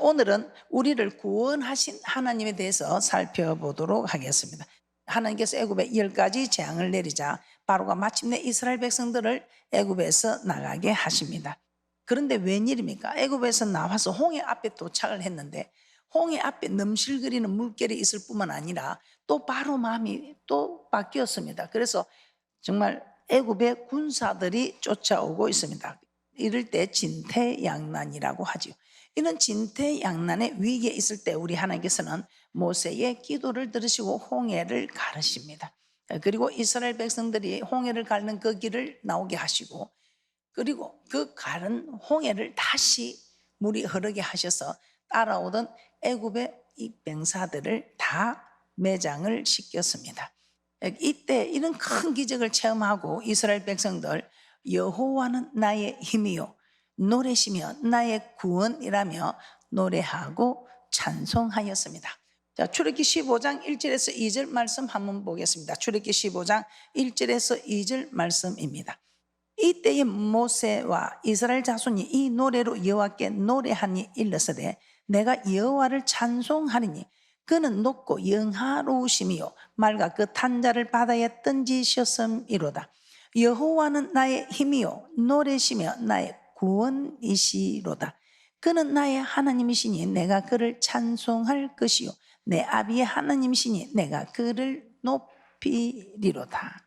오늘은 우리를 구원하신 하나님에 대해서 살펴보도록 하겠습니다. 하나님께서 애굽에 10가지 재앙을 내리자 바로가 마침내 이스라엘 백성들을 애굽에서 나가게 하십니다. 그런데 웬일입니까? 애굽에서 나와서 홍해 앞에 도착을 했는데 홍해 앞에 넘실거리는 물결이 있을 뿐만 아니라 또 바로 마음이 또 바뀌었습니다. 그래서 정말 애굽의 군사들이 쫓아오고 있습니다. 이럴 때 진퇴양난이라고 하죠. 이런 진퇴양난의 위기에 있을 때 우리 하나님께서는 모세의 기도를 들으시고 홍해를 가르십니다. 그리고 이스라엘 백성들이 홍해를 가는 그 길을 나오게 하시고, 그리고 그 가른 홍해를 다시 물이 흐르게 하셔서 따라오던 애굽의 이 병사들을 다 매장을 시켰습니다. 이때 이런 큰 기적을 체험하고 이스라엘 백성들, 여호와는 나의 힘이요 노래시며 나의 구원이라며 노래하고 찬송하였습니다. 자, 출애굽기 15장 1절에서 2절 말씀 한번 보겠습니다. 출애굽기 15장 1절에서 2절 말씀입니다. 이때에 모세와 이스라엘 자손이 이 노래로 여호와께 노래하니 일러서되 내가 여호와를 찬송하리니 그는 높고 영화로우심이요 맑아 그 탄자를 바다에 던지셨음이로다. 여호와는 나의 힘이요 노래시며 나의 구원이시로다. 그는 나의 하나님이시니 내가 그를 찬송할 것이요 내 아비의 하나님이시니 내가 그를 높이리로다.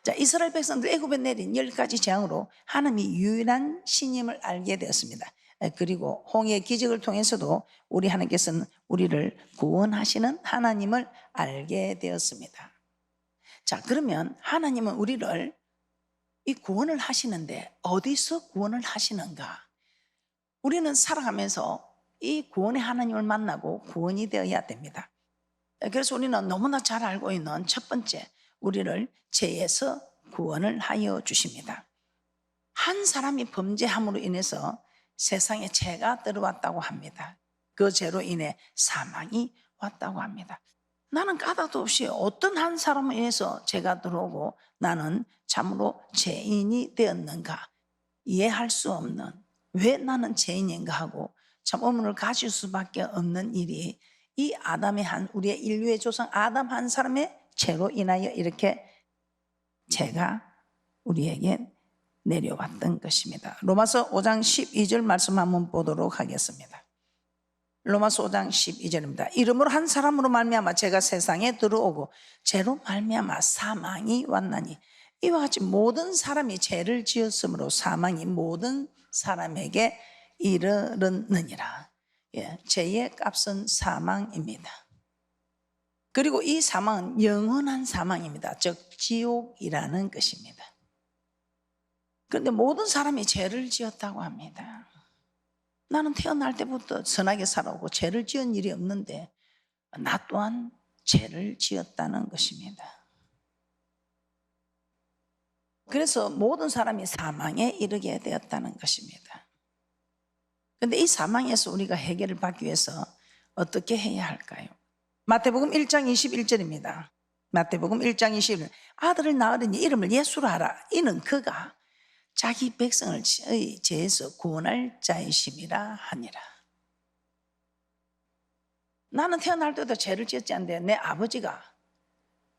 자, 이스라엘 백성들 애굽에 내린 10가지 재앙으로 하나님이 유일한 신임을 알게 되었습니다. 그리고 홍해의 기적을 통해서도 우리 하나님께서는 우리를 구원하시는 하나님을 알게 되었습니다. 자, 그러면 하나님은 우리를 이 구원을 하시는데 어디서 구원을 하시는가? 우리는 살아가면서 이 구원의 하나님을 만나고 구원이 되어야 됩니다. 그래서 우리는 너무나 잘 알고 있는 첫 번째, 우리를 죄에서 구원을 하여 주십니다. 한 사람이 범죄함으로 인해서 세상에 죄가 들어왔다고 합니다. 그 죄로 인해 사망이 왔다고 합니다. 나는 까닭도 없이 어떤 한 사람에 의해서 죄가 들어오고 나는 참으로 죄인이 되었는가 이해할 수 없는, 왜 나는 죄인인가 하고 참 의문을 가질 수밖에 없는 일이 이 아담의 우리의 인류의 조상 아담 한 사람의 죄로 인하여 이렇게 죄가 우리에게 내려왔던 것입니다. 로마서 5장 12절 말씀 한번 보도록 하겠습니다. 로마서 5장 12절입니다. 이름으로 한 사람으로 말미암아 죄가 세상에 들어오고 죄로 말미암아 사망이 왔나니 이와 같이 모든 사람이 죄를 지었으므로 사망이 모든 사람에게 이르렀느니라. 죄의 값은 사망입니다. 그리고 이 사망은 영원한 사망입니다. 즉 지옥이라는 것입니다. 그런데 모든 사람이 죄를 지었다고 합니다. 나는 태어날 때부터 선하게 살아오고 죄를 지은 일이 없는데 나 또한 죄를 지었다는 것입니다. 그래서 모든 사람이 사망에 이르게 되었다는 것입니다. 그런데 이 사망에서 우리가 해결을 받기 위해서 어떻게 해야 할까요? 마태복음 1장 21절입니다. 마태복음 1장 21절 아들을 낳으리니 이름을 예수로 하라. 이는 그가 자기 백성을 죄에서 구원할 자이심이라 하니라. 나는 태어날 때도 죄를 지었지 않는데 내 아버지가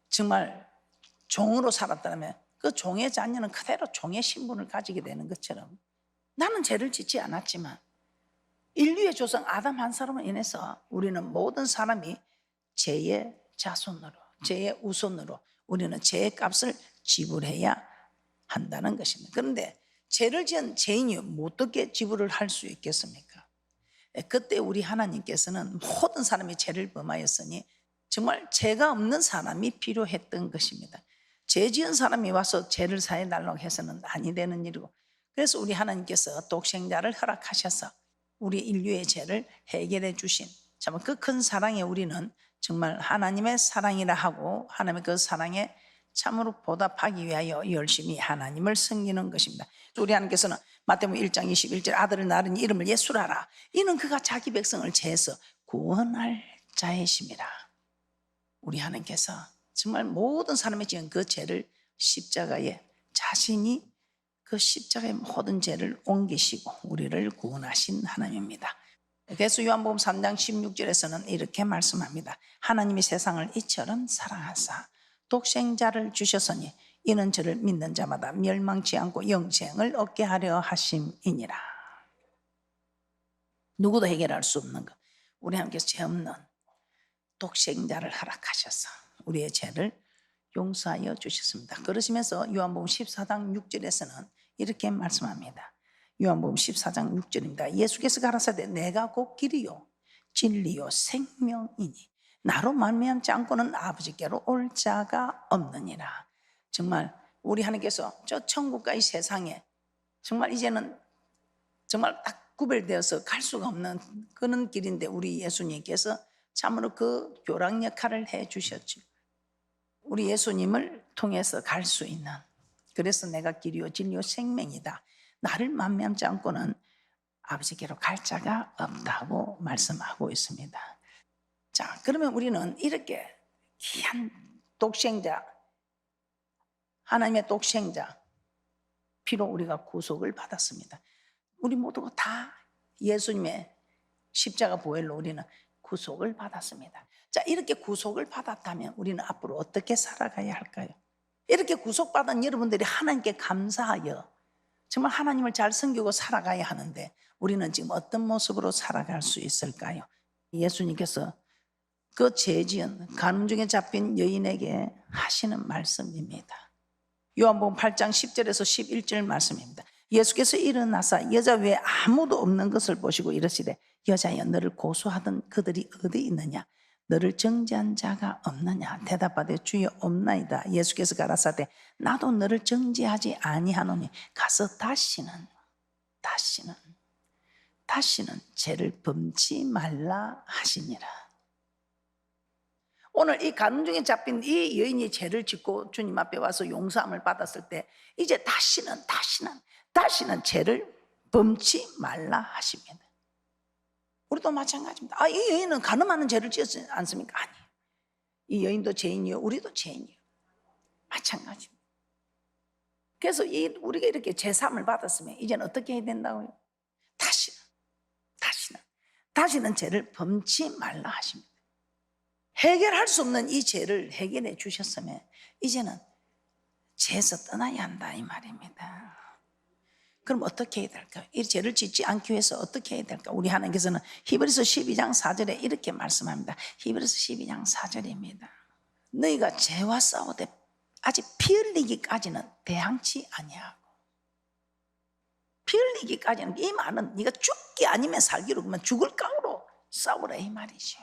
정말 종으로 살았다면 그 종의 자녀는 그대로 종의 신분을 가지게 되는 것처럼 나는 죄를 짓지 않았지만 인류의 조상 아담 한 사람을 인해서 우리는 모든 사람이 죄의 자손으로, 죄의 우손으로 우리는 죄의 값을 지불해야 한다는 것입니다. 그런데 죄를 지은 죄인이 어떻게 지불을 할 수 있겠습니까? 그때 우리 하나님께서는 모든 사람이 죄를 범하였으니 정말 죄가 없는 사람이 필요했던 것입니다. 죄 지은 사람이 와서 죄를 사해 달라고 해서는 아니 되는 일이고, 그래서 우리 하나님께서 독생자를 허락하셔서 우리 인류의 죄를 해결해 주신 참 그 큰 사랑에 우리는 정말 하나님의 사랑이라 하고 하나님의 그 사랑에 참으로 보답하기 위하여 열심히 하나님을 섬기는 것입니다. 우리 하나님께서는 마태복음 1장 21절 아들을 낳으니 이름을 예수라 하라. 이는 그가 자기 백성을 죄에서 구원할 자이심이라. 우리 하나님께서 정말 모든 사람이 지은 그 죄를 십자가에 자신이 그 십자가의 모든 죄를 옮기시고 우리를 구원하신 하나님입니다. 그래서 요한복음 3장 16절에서는 이렇게 말씀합니다. 하나님이 세상을 이처럼 사랑하사 독생자를 주셨으니 이는 저를 믿는 자마다 멸망치 않고 영생을 얻게 하려 하심이니라. 누구도 해결할 수 없는 것, 우리 하나님께서 죄 없는 독생자를 허락하셔서 우리의 죄를 용서하여 주셨습니다. 그러시면서 요한복음 14장 6절에서는 이렇게 말씀합니다. 요한복음 14장 6절입니다. 예수께서 가라사대 내가 곧 길이요 진리요 생명이니 나로 말미암지 않고는 아버지께로 올 자가 없느니라. 정말 우리 하나님께서 저 천국과 이 세상에 정말 이제는 정말 딱 구별되어서 갈 수가 없는 그런 길인데 우리 예수님께서 참으로 그 교랑 역할을 해 주셨죠. 우리 예수님을 통해서 갈 수 있는, 그래서 내가 길이요 진리요 생명이다, 나를 만미하지 않고는 아버지께로 갈 자가 없다고 말씀하고 있습니다. 자, 그러면 우리는 이렇게 귀한 독생자, 하나님의 독생자 피로 우리가 구속을 받았습니다. 우리 모두가 다 예수님의 십자가 보혈로 우리는 구속을 받았습니다. 자, 이렇게 구속을 받았다면 우리는 앞으로 어떻게 살아가야 할까요? 이렇게 구속받은 여러분들이 하나님께 감사하여 정말 하나님을 잘 섬기고 살아가야 하는데 우리는 지금 어떤 모습으로 살아갈 수 있을까요? 예수님께서 그 죄지은 간음 중에 잡힌 여인에게 하시는 말씀입니다. 요한복음 8장 10절에서 11절 말씀입니다. 예수께서 일어나사 여자 외에 아무도 없는 것을 보시고 이르시되 여자여 너를 고소하던 그들이 어디 있느냐? 너를 정죄한 자가 없느냐? 대답하되 주여 없나이다. 예수께서 가라사대 나도 너를 정죄하지 아니하노니 가서 다시는 죄를 범치 말라 하시니라. 오늘 이 간음 중에 잡힌 이 여인이 죄를 짓고 주님 앞에 와서 용서함을 받았을 때 이제 다시는 죄를 범치 말라 하십니다. 우리도 마찬가지입니다. 이 여인은 간음하는 죄를 지었지 않습니까? 아니, 이 여인도 죄인이요 우리도 죄인이요 마찬가지입니다. 그래서 우리가 이렇게 죄사함을 받았으면 이제는 어떻게 해야 된다고요? 다시는 죄를 범치 말라 하십니다. 해결할 수 없는 이 죄를 해결해 주셨으면 이제는 죄에서 떠나야 한다 이 말입니다. 그럼 어떻게 해야 될까요? 이 죄를 짓지 않기 위해서 어떻게 해야 될까? 우리 하나님께서는 히브리서 12장 4절에 이렇게 말씀합니다. 히브리서 12장 4절입니다. 너희가 죄와 싸우되 아직 피 흘리기까지는 대항치 아니하고, 피 흘리기까지는 이 말은 네가 죽기 아니면 살기로 그러면 죽을 각오로 싸우라 이 말이죠.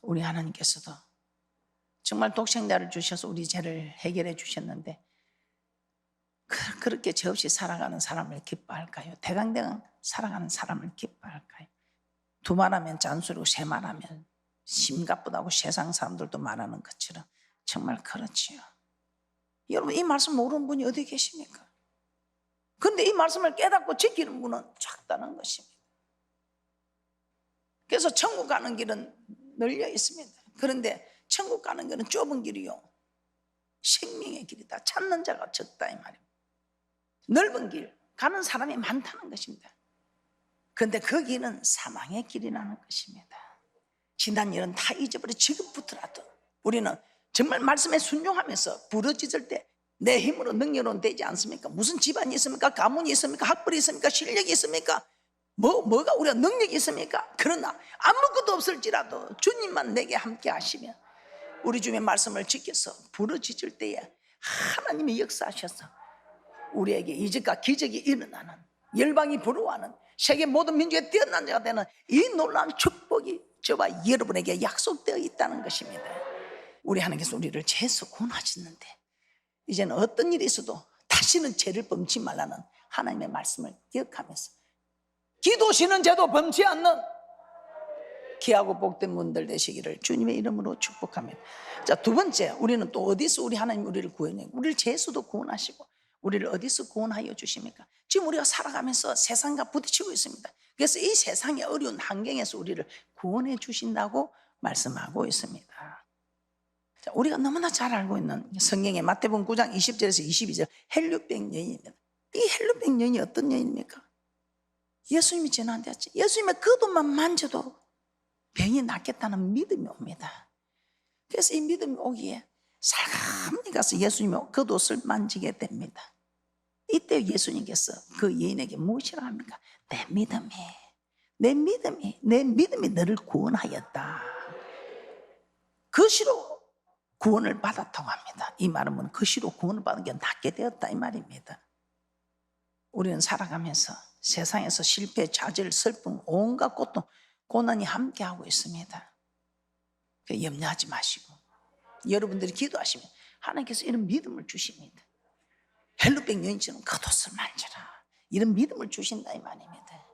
우리 하나님께서도 정말 독생자를 주셔서 우리 죄를 해결해 주셨는데 그렇게 죄 없이 살아가는 사람을 기뻐할까요? 대강대강 살아가는 사람을 기뻐할까요? 두 말하면 잔소리고 세 말하면 심각보다고 세상 사람들도 말하는 것처럼 정말 그렇지요. 여러분 이 말씀 모르는 분이 어디 계십니까? 그런데 이 말씀을 깨닫고 지키는 분은 작다는 것입니다. 그래서 천국 가는 길은 널려 있습니다. 그런데 천국 가는 길은 좁은 길이요 생명의 길이다. 찾는 자가 적다 이 말입니다. 넓은 길 가는 사람이 많다는 것입니다. 그런데 그 길은 사망의 길이라는 것입니다. 지난 일은 다 잊어버려 지금부터라도 우리는 정말 말씀에 순종하면서 부르짖을 때 내 힘으로 능력으로는 되지 않습니까? 무슨 집안이 있습니까? 가문이 있습니까? 학벌이 있습니까? 실력이 있습니까? 뭐가 우리가 능력이 있습니까? 그러나 아무것도 없을지라도 주님만 내게 함께 하시면 우리 주님의 말씀을 지켜서 부르짖을 때에 하나님이 역사하셔서 우리에게 이적과 기적이 일어나는, 열방이 부러워하는, 세계 모든 민족에 뛰어난 자가 되는 이 놀라운 축복이 저와 여러분에게 약속되어 있다는 것입니다. 우리 하나님께서 우리를 죄에서 구원하셨는데 이제는 어떤 일이 있어도 다시는 죄를 범치 말라는 하나님의 말씀을 기억하면서 기도시는 죄도 범치 않는 귀하고 복된 분들 되시기를 주님의 이름으로 축복합니다. 자, 두 번째, 우리는 또 어디서 우리 하나님 우리를 구원해요? 우리를 죄에서도 구원하시고 우리를 어디서 구원하여 주십니까? 지금 우리가 살아가면서 세상과 부딪히고 있습니다. 그래서 이 세상의 어려운 환경에서 우리를 구원해 주신다고 말씀하고 있습니다. 자, 우리가 너무나 잘 알고 있는 성경의 마태복음 9장 20절에서 22절 헬류병 여인입니다. 이 헬류병 여인이 어떤 여인입니까? 예수님이 진한되었지. 예수님의 겉옷만 만져도 병이 낫겠다는 믿음이 옵니다. 그래서 이 믿음이 오기에 살감히 가서 예수님의 겉옷을 만지게 됩니다. 이때 예수님께서 그 여인에게 무엇이라 합니까? 내 믿음이 너를 구원하였다. 그시로 구원을 받았다고 합니다. 이 말은 뭐냐? 그시로 구원을 받은 게 낫게 되었다 이 말입니다. 우리는 살아가면서 세상에서 실패, 좌절, 슬픔, 온갖 고통, 고난이 함께하고 있습니다. 염려하지 마시고 여러분들이 기도하시면 하나님께서 이런 믿음을 주십니다. 헬루병 여인처럼 겉옷을 만져라, 이런 믿음을 주신다 이 말입니다.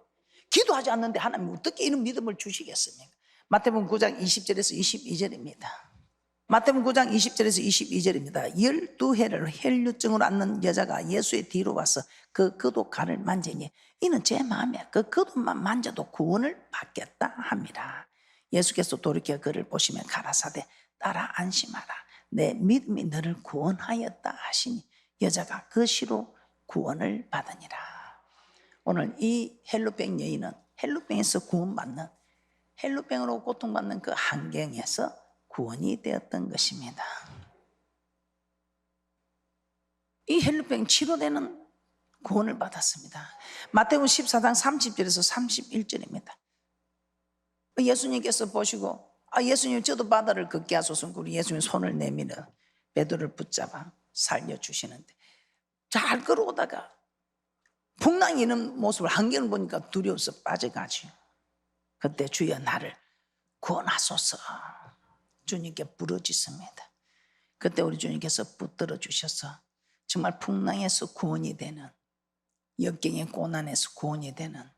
기도하지 않는데 하나님 어떻게 이런 믿음을 주시겠습니까? 마태복음 9장 20절에서 22절입니다. 마태복음 9장 20절에서 22절입니다. 12해를 혈류증으로 앓는 여자가 예수의 뒤로 와서 그 겉옷가를 만지니 이는 제 마음에 그 겉옷만 만져도 구원을 받겠다 합니다. 예수께서 돌이켜 그를 보시며 가라사대 따라 안심하라, 내 믿음이 너를 구원하였다 하시니 여자가 그 시로 구원을 받으니라. 오늘 이 헬루병 여인은 헬루병에서 구원받는, 헬루병으로 고통받는 그 환경에서 구원이 되었던 것입니다. 이 헬루병 치료되는 구원을 받았습니다. 마태복음 14장 30절에서 31절입니다. 예수님께서 보시고 예수님 저도 바다를 걷게 하소서. 우리 예수님 손을 내밀어 베드로를 붙잡아 살려주시는데 잘 걸어오다가 풍랑이 있는 모습을 한경을 보니까 두려워서 빠져가지요. 그때 주여 나를 구원하소서 주님께 부르짖습니다. 그때 우리 주님께서 붙들어 주셔서 정말 풍랑에서 구원이 되는, 역경의 고난에서 구원이 되는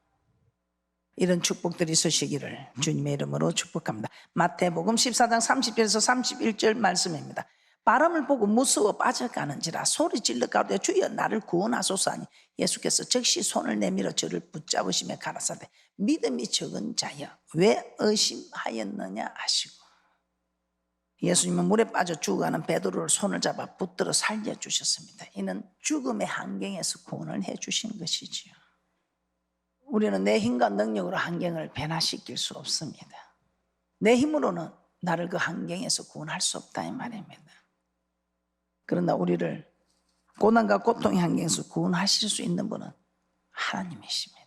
이런 축복들이 있으시기를 주님의 이름으로 축복합니다. 마태복음 14장 30절에서 31절 말씀입니다. 바람을 보고 무서워 빠져가는지라 소리 질러 가로되 주여 나를 구원하소서 하니 예수께서 즉시 손을 내밀어 저를 붙잡으시며 가라사대 믿음이 적은 자여 왜 의심하였느냐 하시고, 예수님은 물에 빠져 죽어가는 베드로를 손을 잡아 붙들어 살려주셨습니다. 이는 죽음의 환경에서 구원을 해주신 것이지요. 우리는 내 힘과 능력으로 환경을 변화시킬 수 없습니다. 내 힘으로는 나를 그 환경에서 구원할 수 없다 이 말입니다. 그러나 우리를 고난과 고통의 환경에서 구원하실 수 있는 분은 하나님이십니다.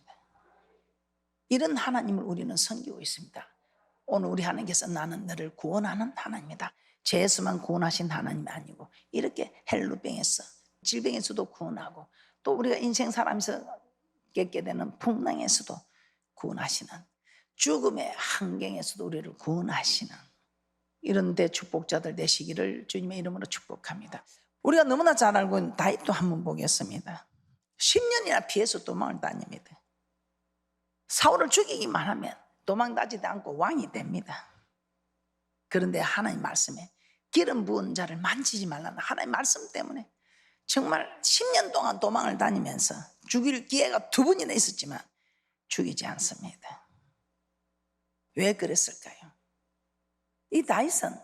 이런 하나님을 우리는 섬기고 있습니다. 오늘 우리 하나님께서 나는 너를 구원하는 하나님이다, 죄에서만 구원하신 하나님이 아니고 이렇게 헬루병에서, 질병에서도 구원하고 또 우리가 인생 살아가면서 겪게 되는 풍랑에서도 구원하시는, 죽음의 환경에서도 우리를 구원하시는 이런 대축복자들 되시기를 주님의 이름으로 축복합니다. 우리가 너무나 잘 알고 있는 다윗도 한번 보겠습니다. 10년이나 피해서 도망을 다닙니다. 사울을 죽이기만 하면 도망가지도 않고 왕이 됩니다. 그런데 하나님 말씀에 기름 부은 자를 만지지 말라는 하나님 말씀 때문에 정말 10년 동안 도망을 다니면서 죽일 기회가 2번이나 있었지만 죽이지 않습니다. 왜 그랬을까요? 이 다윗은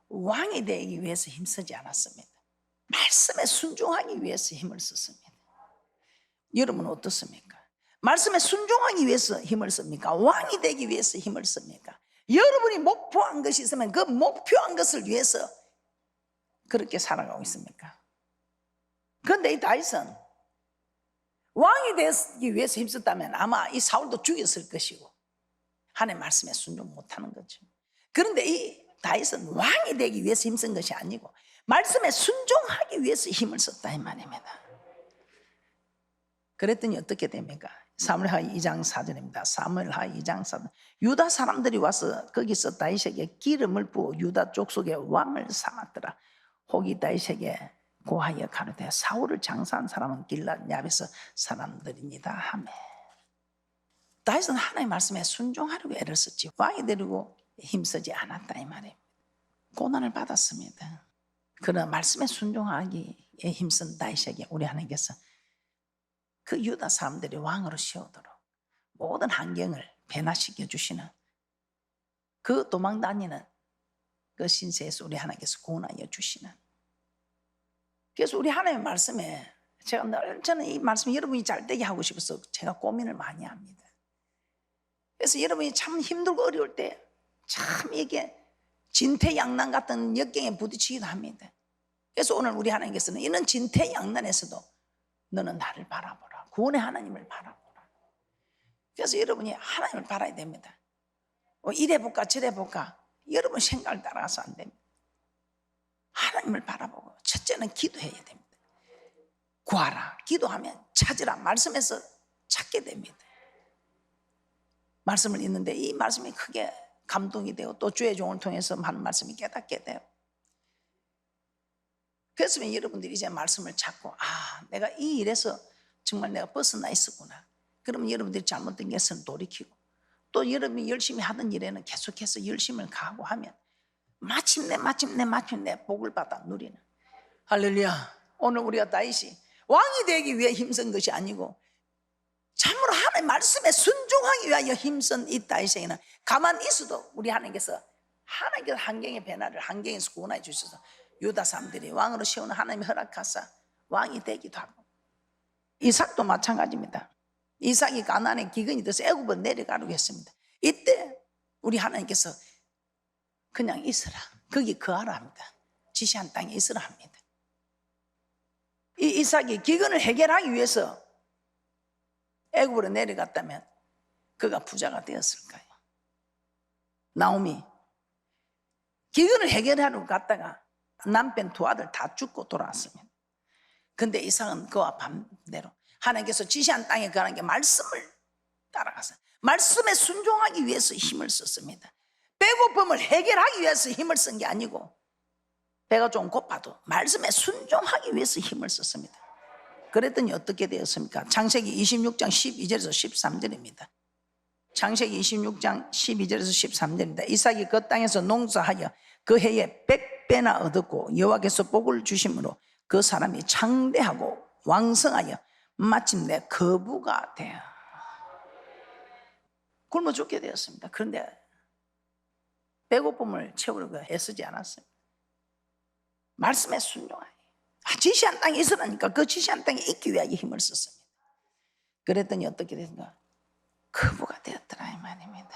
왕이 되기 위해서 힘쓰지 않았습니다. 말씀에 순종하기 위해서 힘을 썼습니다. 여러분은 어떻습니까? 말씀에 순종하기 위해서 힘을 씁니까? 왕이 되기 위해서 힘을 씁니까? 여러분이 목표한 것이 있으면 그 목표한 것을 위해서 그렇게 살아가고 있습니까? 그런데 이 다윗은 왕이 되기 위해서 힘썼다면 아마 이 사울도 죽였을 것이고 하나님의 말씀에 순종 못하는 거죠. 그런데 이 다윗은 왕이 되기 위해서 힘쓴 것이 아니고 말씀에 순종하기 위해서 힘을 썼다 이 말입니다. 그랬더니 어떻게 됩니까? 사무엘하 2장 4절입니다. 사무엘하 2장 4절. 유다 사람들이 와서 거기서 다윗에게 기름을 부어 유다 족속의 왕을 삼았더라. 혹이 다윗에게 고하여 가로되 사울을 장사한 사람은 길랏 야베스 사람들입니다 하매. 다윗은 하나님의 말씀에 순종하려고 애를 썼지 왕이 되려고 힘쓰지 않았다 이 말이에요. 고난을 받았습니다. 그러나 말씀에 순종하기에 힘쓴 다윗에게 우리 하나님께서 그 유다 사람들이 왕으로 세우도록 모든 환경을 변화시켜 주시는, 그 도망다니는 그 신세에서 우리 하나님께서 구원하여 주시는, 그래서 우리 하나님의 말씀에 제가 늘 저는 이 말씀 여러분이 잘 되게 하고 싶어서 제가 고민을 많이 합니다. 그래서 여러분이 참 힘들고 어려울 때 참 이게 진퇴양난 같은 역경에 부딪히기도 합니다. 그래서 오늘 우리 하나님께서는 이런 진퇴양난에서도 너는 나를 바라보라, 구원의 하나님을 바라보라. 그래서 여러분이 하나님을 바라야 됩니다. 이래 볼까 저래 볼까 여러분 생각을 따라가서 안 됩니다. 하나님을 바라보고 첫째는 기도해야 됩니다. 구하라, 기도하면 찾으라, 말씀에서 찾게 됩니다. 말씀을 읽는데 이 말씀이 크게 감동이 되고 또 주의 종을 통해서 하는 말씀이 깨닫게 돼요. 그래서 여러분들이 이제 말씀을 찾고 내가 이 일에서 정말 내가 벗어나 있었구나. 그러면 여러분들이 잘못된 것은 돌이키고 또 여러분이 열심히 하던 일에는 계속해서 열심을 가하고 하면 마침내 복을 받아 누리는, 할렐루야. 오늘 우리가 다윗이 왕이 되기 위해 힘쓴 것이 아니고 참으로 하나님의 말씀에 순종하기 위하여 힘쓴 이 다윗에게는 가만히 있어도 우리 하나님께서 환경의 변화를 환경에서 구원해 주셔서 유다 사람들이 왕으로 세우는 하나님이 허락하사 왕이 되기도 하고, 이삭도 마찬가지입니다. 이삭이 가나안에 기근이 돼서 애굽으로 내려가려고 했습니다. 이때 우리 하나님께서 그냥 있으라, 거기 거하라 합니다. 지시한 땅에 있으라 합니다. 이 이삭이 기근을 해결하기 위해서 애굽으로 내려갔다면 그가 부자가 되었을까요? 나오미 기근을 해결하러 갔다가 남편 두 아들 다 죽고 돌아왔습니다. 근데 이삭은 그와 반대로 하나님께서 지시한 땅에 가는 게 말씀을 따라가서 말씀에 순종하기 위해서 힘을 썼습니다. 배고픔을 해결하기 위해서 힘을 쓴 게 아니고 배가 좀 고파도 말씀에 순종하기 위해서 힘을 썼습니다. 그랬더니 어떻게 되었습니까? 창세기 26장 12절에서 13절입니다. 창세기 26장 12절에서 13절입니다. 이삭이 그 땅에서 농사하여 그 해에 100배나 얻었고 여호와께서 복을 주심으로 그 사람이 창대하고 왕성하여 마침내 거부가 되어 굶어 죽게 되었습니다. 그런데 배고픔을 채우려고 애쓰지 않았어요. 말씀에 순종하여 지시한 땅에 있으라니까 그 지시한 땅에 있기 위하여 힘을 썼습니다. 그랬더니 어떻게 됐는가? 거부가 되었더라 이 말입니다.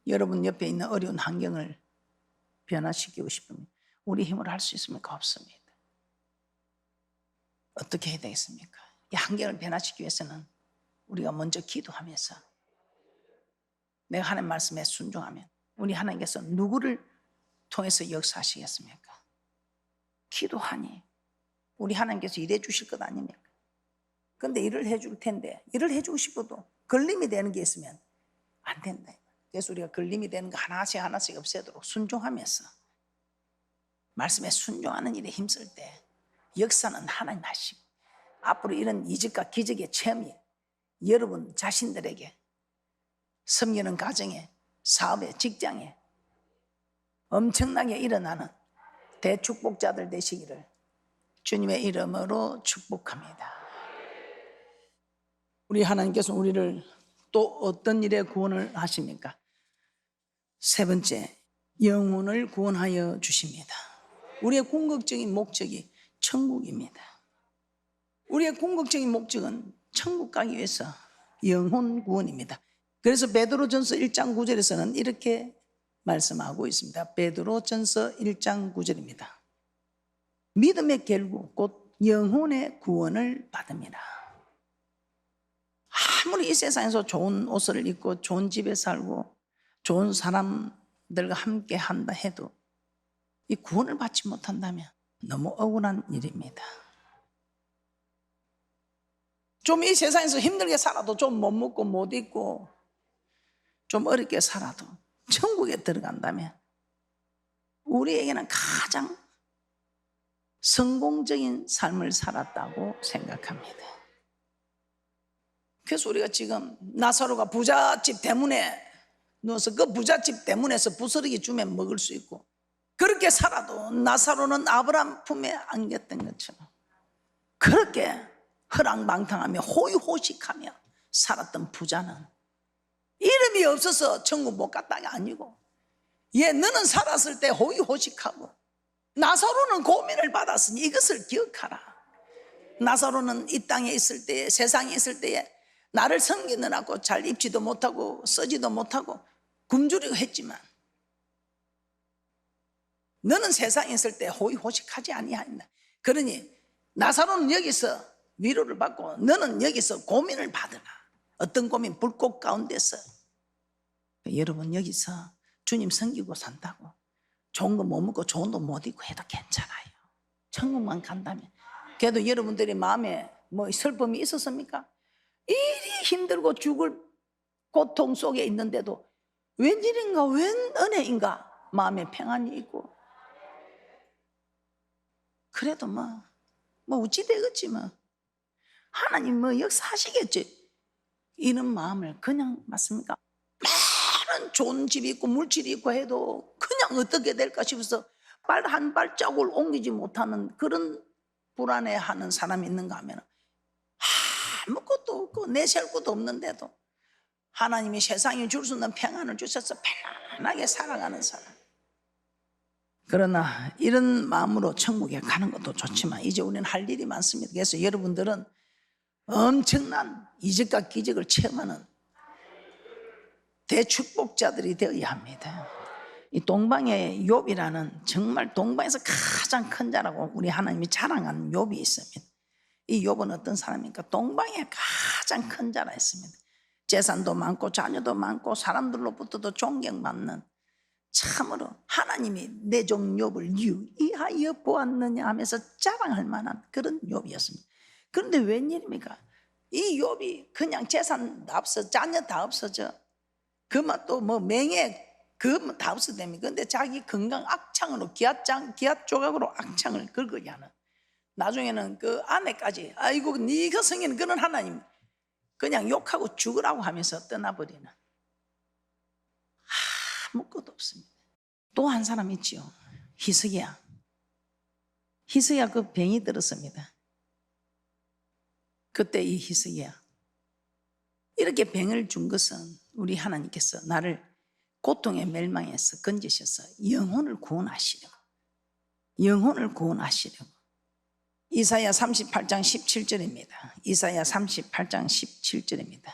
여러분 옆에 있는 어려운 환경을 변화시키고 싶으면 우리 힘으로 할 수 있습니까? 없습니다. 어떻게 해야 되겠습니까? 이 환경을 변화시키기 위해서는 우리가 먼저 기도하면서 내가 하나님 말씀에 순종하면 우리 하나님께서 누구를 통해서 역사하시겠습니까? 기도하니 우리 하나님께서 일해 주실 것 아닙니까? 그런데 일을 해줄 텐데 일을 해주고 싶어도 걸림이 되는 게 있으면 안 된다. 그래서 우리가 걸림이 되는 거 하나씩 없애도록 순종하면서 말씀에 순종하는 일에 힘쓸 때 역사는 하나님 하시고 앞으로 이런 이적과 기적의 체험이 여러분 자신들에게 섬기는 가정에 사업에 직장에 엄청나게 일어나는 대축복자들 되시기를 주님의 이름으로 축복합니다. 우리 하나님께서 우리를 또 어떤 일에 구원을 하십니까? 세 번째, 영혼을 구원하여 주십니다. 우리의 궁극적인 목적이 천국입니다. 우리의 궁극적인 목적은 천국 가기 위해서 영혼 구원입니다. 그래서 베드로전서 1장 9절에서는 이렇게 말씀하고 있습니다. 베드로전서 1장 9절입니다. 믿음의 결국 곧 영혼의 구원을 받음이라. 아무리 이 세상에서 좋은 옷을 입고 좋은 집에 살고 좋은 사람들과 함께 한다 해도 이 구원을 받지 못한다면 너무 억울한 일입니다. 좀 이 세상에서 힘들게 살아도 좀 못 먹고 못 입고 좀 어렵게 살아도 천국에 들어간다면 우리에게는 가장 성공적인 삶을 살았다고 생각합니다. 그래서 우리가 지금 나사로가 부잣집 대문에 누워서 그 부잣집 대문에서 부스러기 주면 먹을 수 있고 그렇게 살아도 나사로는 아브라함 품에 안겼던 것처럼 그렇게 허랑방탕하며 호의호식하며 살았던 부자는 이름이 없어서 천국 못 갔다가 아니고 너는 살았을 때 호의호식하고 나사로는 고민을 받았으니 이것을 기억하라. 나사로는 이 땅에 있을 때에, 세상에 있을 때에 나를 섬기느라고 잘 입지도 못하고 쓰지도 못하고 굶주리고 했지만 너는 세상에 있을 때 호의호식하지 아니하였나. 그러니 나사로는 여기서 위로를 받고 너는 여기서 고민을 받으라. 어떤 고민? 불꽃 가운데서. 여러분 여기서 주님 섬기고 산다고 좋은 거 못 먹고 좋은 거 못 입고 해도 괜찮아요. 천국만 간다면. 그래도 여러분들의 마음에 뭐 슬픔이 있었습니까? 이리 힘들고 죽을 고통 속에 있는데도 웬일인가, 웬 은혜인가 마음에 평안이 있고, 그래도 뭐 어찌 되겠지 뭐 하나님 뭐 역사하시겠지 이런 마음을 그냥, 맞습니까? 많은 좋은 집이 있고 물질이 있고 해도 그냥 어떻게 될까 싶어서 발 한 발자국을 옮기지 못하는 그런 불안해하는 사람이 있는가 하면 아무것도 없고 내세울 것도 없는데도 하나님이 세상에 줄 수 있는 평안을 주셔서 편안하게 살아가는 사람. 그러나 이런 마음으로 천국에 가는 것도 좋지만 이제 우리는 할 일이 많습니다. 그래서 여러분들은 엄청난 이적과 기적을 체험하는 대축복자들이 되어야 합니다. 이 동방의 욥이라는, 정말 동방에서 가장 큰 자라고 우리 하나님이 자랑하는 욥이 있습니다. 이 욥은 어떤 사람입니까? 동방의 가장 큰 자라 했습니다. 재산도 많고 자녀도 많고 사람들로부터도 존경받는, 참으로 하나님이 내 종 욥을 유의하여 보았느냐 하면서 자랑할 만한 그런 욥이었습니다. 그런데 웬일입니까? 이 욥이 그냥 재산 다 없어, 자녀 다 없어져, 그만 또 뭐 명예 그 다 없어집니까? 그런데 자기 건강 악창으로 기앗 조각으로 악창을 긁어야 하는, 나중에는 그 아내까지 아이고 네가 성인 그런 하나님 그냥 욕하고 죽으라고 하면서 떠나버리는, 아무것도 없습니다. 또 한 사람 있지요. 히스기야. 히스기야 그 병이 들었습니다. 그때 이 히스기야 이렇게 병을 준 것은 우리 하나님께서 나를 고통의 멸망에서 건지셔서 영혼을 구원하시려고, 영혼을 구원하시려고. 이사야 38장 17절입니다. 이사야 38장 17절입니다.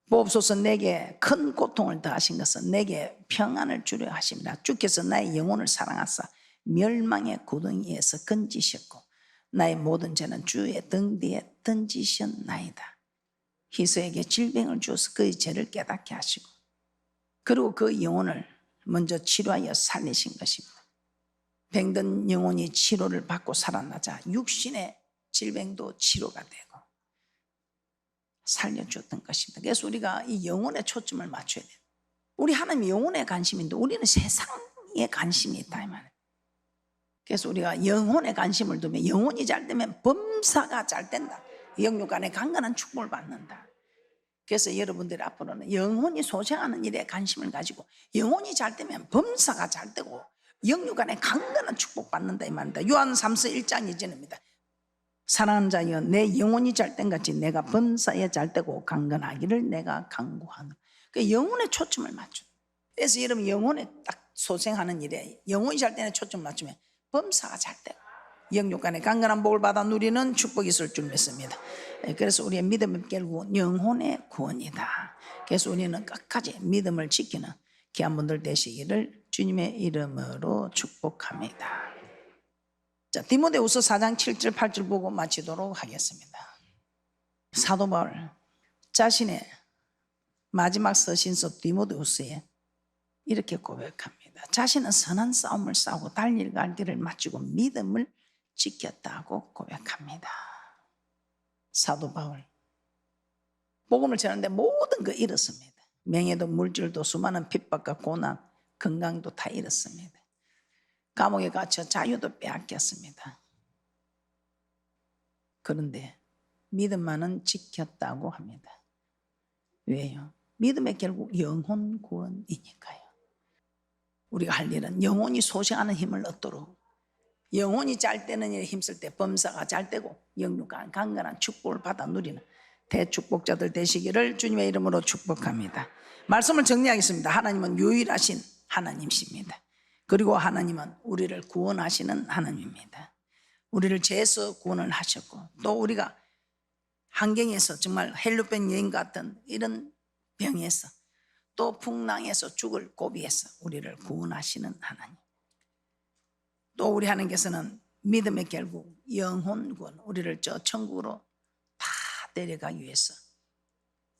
보옵소서, 내게 큰 고통을 더하신 것은 내게 평안을 주려 하십니다. 주께서 나의 영혼을 사랑하사 멸망의 구덩이에서 건지셨고 나의 모든 죄는 주의 등 뒤에 던지셨나이다. 히스에게 질병을 주어서 그의 죄를 깨닫게 하시고 그리고 그 영혼을 먼저 치료하여 살리신 것입니다. 병든 영혼이 치료를 받고 살아나자 육신의 질병도 치료가 되고 살려줬던 것입니다. 그래서 우리가 이 영혼에 초점을 맞춰야 돼요. 우리 하나님이 영혼에 관심인데 우리는 세상에 관심이 있다 이 말이에요. 그래서 우리가 영혼에 관심을 두면 영혼이 잘 되면 범사가 잘 된다. 영육 안에 강건한 축복을 받는다. 그래서 여러분들이 앞으로는 영혼이 소생하는 일에 관심을 가지고 영혼이 잘 되면 범사가 잘 되고 영육 안에 강건한 축복 받는다 이 말입니다. 요한 3서 1장 2절입니다. 사랑하는 자여, 내 영혼이 잘된 같이 내가 범사에 잘되고 강건하기를 내가 간구하노라. 그 영혼에 초점을 맞춰. 그래서 여러분 영혼에 딱 소생하는 일에 영혼이 잘되는 초점을 맞추면 범사가 잘되고 영육 안에 강건한 복을 받아 누리는 축복이 있을 줄 믿습니다. 그래서 우리의 믿음은 결국 영혼의 구원이다. 그래서 우리는 끝까지 믿음을 지키는 귀한 분들 되시기를 주님의 이름으로 축복합니다. 자, 디모데후서 4장 7절 8절 보고 마치도록 하겠습니다. 사도 바울 자신의 마지막 서신서 디모데후서에 이렇게 고백합니다. 자신은 선한 싸움을 싸우고 달릴 갈 길을 마치고 믿음을 지켰다고 고백합니다. 사도 바울 복음을 전하는데 모든 거 잃었습니다. 명예도 물질도 수많은 핍박과 고난, 건강도 다 잃었습니다. 감옥에 갇혀 자유도 빼앗겼습니다. 그런데 믿음만은 지켰다고 합니다. 왜요? 믿음의 결국 영혼 구원이니까요. 우리가 할 일은 영혼이 소생하는 힘을 얻도록, 영혼이 잘 되는 일에 힘쓸 때 범사가 잘 되고 영육간 강건한 축복을 받아 누리는 대축복자들 되시기를 주님의 이름으로 축복합니다. 말씀을 정리하겠습니다. 하나님은 유일하신 하나님이십니다. 그리고 하나님은 우리를 구원하시는 하나님입니다. 우리를 죄에서 구원을 하셨고, 또 우리가 환경에서 정말 헬루병 여인 같은 이런 병에서, 또 풍랑에서 죽을 고비에서 우리를 구원하시는 하나님. 또 우리 하나님께서는 믿음의 결국 영혼 구원, 우리를 저 천국으로 다 데려가기 위해서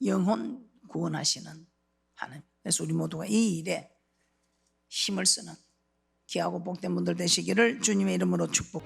영혼 구원하시는 하나님. 그래서 우리 모두가 이 일에 힘을 쓰는 귀하고 복된 분들 되시기를 주님의 이름으로 축복.